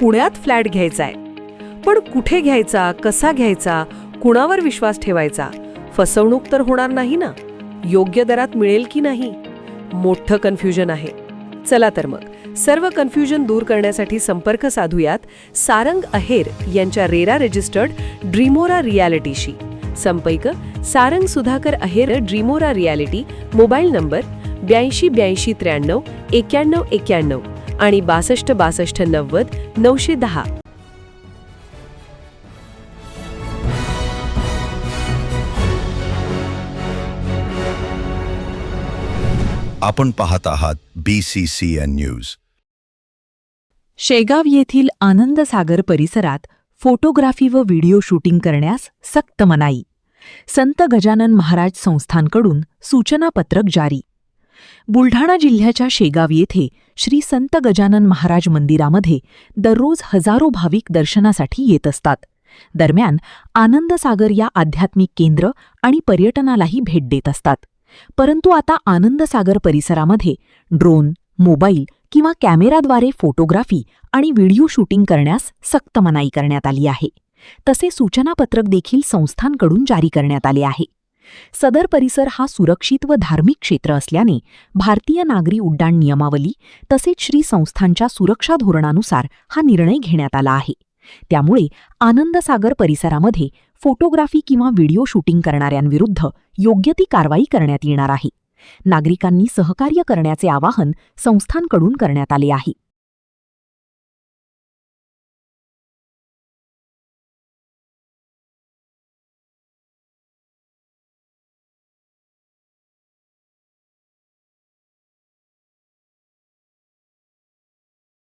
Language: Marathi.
पुण्यात फ्लॅट घ्यायचा आहे. पण कुठे घ्यायचा, कसा घ्यायचा, कुणावर विश्वास ठेवायचा? फसवणूक तर होणार नाही ना? योग्य दरात मिळेल की नाही? मोठं कन्फ्युजन आहे. चला तर मग सर्व कन्फ्युजन दूर करण्यासाठी संपर्क साधूयात सारंग अहेर यांच्या रेरा रजिस्टर्ड ड्रीमोरा रियालिटीशी. संपर्क सारंग सुधाकर अहेर, ड्रीमोरा रियालिटी. मोबाईल नंबर 82 82 93 91 91 आणि 62 62 90 910. आपण पाहत आहात BCCN न्यूज. शेगाव येथील आनंदसागर परिसरात फोटोग्राफी व व्हिडिओ शूटिंग करण्यास सक्त मनाई. संत गजानन महाराज संस्थानकडून सूचनापत्रक जारी. बुलढाणा जिल्ह्याच्या शेगाव येथे श्री संत गजानन महाराज मंदिरामध्ये दररोज हजारो भाविक दर्शनासाठी येत असतात. दरम्यान आनंदसागर या आध्यात्मिक केंद्र आणि पर्यटनालाही भेट देत असतात. परंतु आता आनंदसागर परिसरामध्ये ड्रोन, मोबाईल किंवा कॅमेराद्वारे फोटोग्राफी आणि व्हिडिओ शूटिंग करण्यास सक्त मनाई करण्यात आली आहे. तसे सूचनापत्रक देखील संस्थांकडून जारी करण्यात आले आहे. सदर परिसर हा सुरक्षित व धार्मिक क्षेत्र असल्याने भारतीय नागरी उड्डाण नियमावली तसेच श्री संस्थांच्या सुरक्षा धोरणानुसार हा निर्णय घेण्यात आला आहे. त्यामुळे आनंदसागर परिसरामध्ये फोटोग्राफी किंवा व्हिडिओ शूटिंग करणाऱ्यांविरुद्ध योग्य ती कारवाई करण्यात येणार आहे. नागरिकांनी सहकार्य करण्याचे आवाहन संस्थांकडून करण्यात आले आहे.